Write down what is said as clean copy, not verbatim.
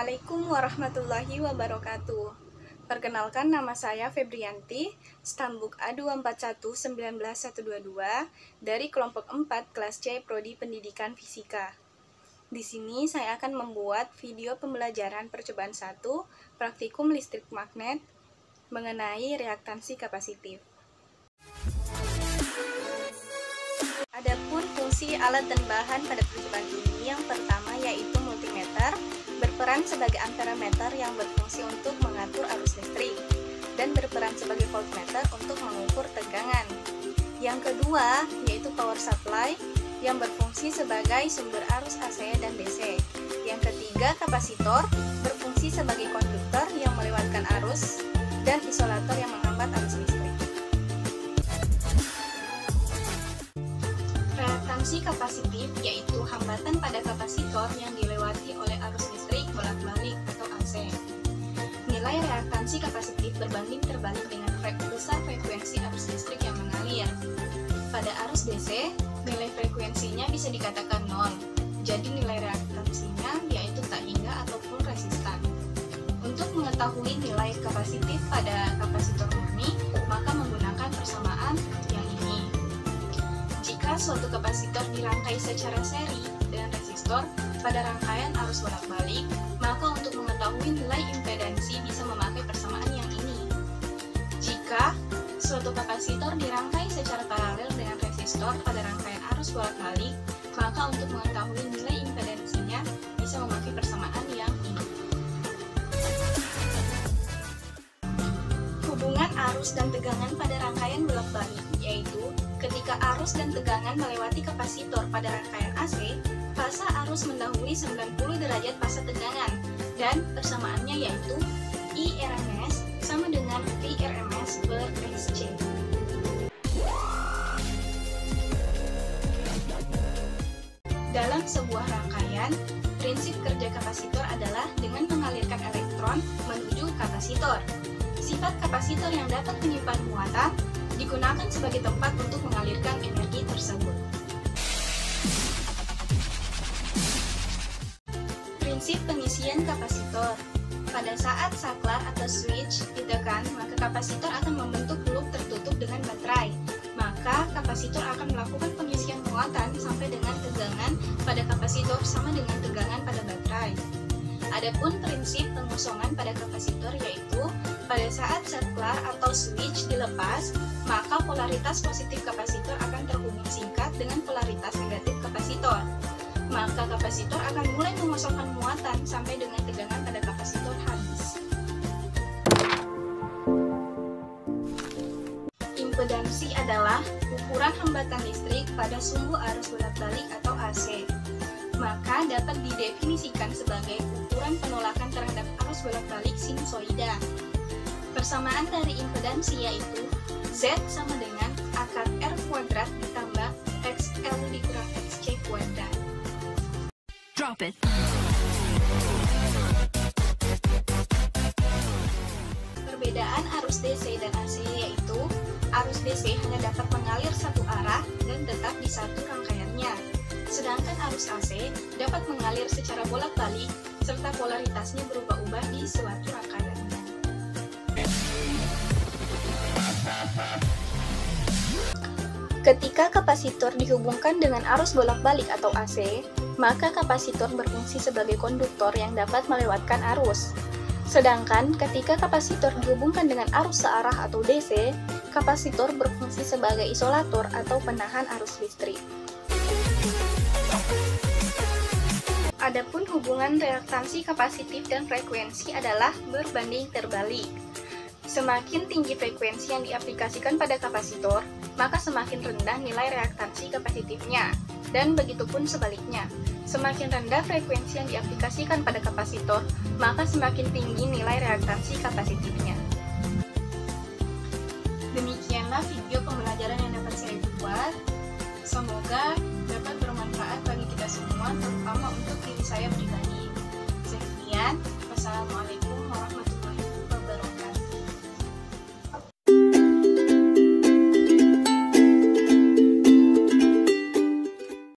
Assalamualaikum warahmatullahi wabarakatuh. Perkenalkan, nama saya Febrianti, Stambuk A241-19122 dari kelompok 4 kelas C Prodi Pendidikan Fisika. Di sini saya akan membuat video pembelajaran percobaan 1 praktikum listrik magnet mengenai reaktansi kapasitif. Adapun fungsi alat dan bahan pada percobaan ini, yang pertama yaitu multimeter, berperan sebagai amperemeter yang berfungsi untuk mengatur arus listrik, dan berperan sebagai voltmeter untuk mengukur tegangan. Yang kedua yaitu power supply yang berfungsi sebagai sumber arus AC dan DC. Yang ketiga kapasitor, berfungsi sebagai konduktor yang melewatkan arus, dan isolator yang menghambat arus listrik. Reaktansi kapasitif yaitu hambatan pada kapasitor yang dilewati oleh arus listrik bolak-balik atau AC. Nilai reaktansi kapasitif berbanding terbalik dengan besar frekuensi arus listrik yang mengalir. Pada arus DC, nilai frekuensinya bisa dikatakan 0, jadi nilai reaktansinya yaitu tak hingga ataupun resistan. Untuk mengetahui nilai kapasitif pada kapasitor murni, maka menggunakan persamaan yang ini. Jika suatu kapasitor dirangkai secara seri dengan resistor pada rangkaian arus bolak-balik, maka untuk mengetahui nilai impedansi bisa memakai persamaan yang ini. Jika suatu kapasitor dirangkai secara paralel dengan resistor pada rangkaian arus bolak-balik, maka untuk mengetahui nilai impedansinya bisa memakai persamaan yang ini. Hubungan arus dan tegangan pada rangkaian bolak-balik yaitu ketika arus dan tegangan melewati kapasitor pada rangkaian AC, fasa arus mendahului 90 derajat fasa tegangan, dan persamaannya yaitu I RMS sama dengan V RMS per SC. Dalam sebuah rangkaian, prinsip kerja kapasitor adalah dengan mengalirkan elektron menuju kapasitor. Sifat kapasitor yang dapat menyimpan muatan digunakan sebagai tempat untuk mengalirkan energi tersebut. Prinsip pengisian kapasitor. Pada saat saklar atau switch ditekan, maka kapasitor akan membentuk loop tertutup dengan baterai. Maka kapasitor akan melakukan pengisian muatan sampai dengan tegangan pada kapasitor sama dengan tegangan pada baterai. Adapun prinsip pengosongan pada kapasitor yaitu pada saat saklar atau switch dilepas, maka polaritas positif kapasitor akan terhubung singkat dengan polaritas negatif kapasitor. Maka kapasitor akan mulai mengosongkan muatan sampai dengan tegangan pada kapasitor habis. Impedansi adalah ukuran hambatan listrik pada sumbu arus bolak-balik atau AC. Maka dapat didefinisikan sebagai ukuran penolakan terhadap arus bolak-balik sinusoida. Persamaan dari impedansi yaitu Z sama dengan akar R kuadrat ditambah XL dikurang XC kuadrat. Drop it. Perbedaan arus DC dan AC yaitu arus DC hanya dapat mengalir satu arah dan tetap di satu rangkaiannya. Sedangkan arus AC dapat mengalir secara bolak-balik serta polaritasnya berubah-ubah di suatu rangkaiannya. Ketika kapasitor dihubungkan dengan arus bolak-balik atau AC, maka kapasitor berfungsi sebagai konduktor yang dapat melewatkan arus. Sedangkan ketika kapasitor dihubungkan dengan arus searah atau DC, kapasitor berfungsi sebagai isolator atau penahan arus listrik. Adapun hubungan reaktansi kapasitif dan frekuensi adalah berbanding terbalik. Semakin tinggi frekuensi yang diaplikasikan pada kapasitor, maka semakin rendah nilai reaktansi kapasitifnya, dan begitupun sebaliknya. Semakin rendah frekuensi yang diaplikasikan pada kapasitor, maka semakin tinggi nilai reaktansi kapasitifnya. Demikianlah video pembelajaran yang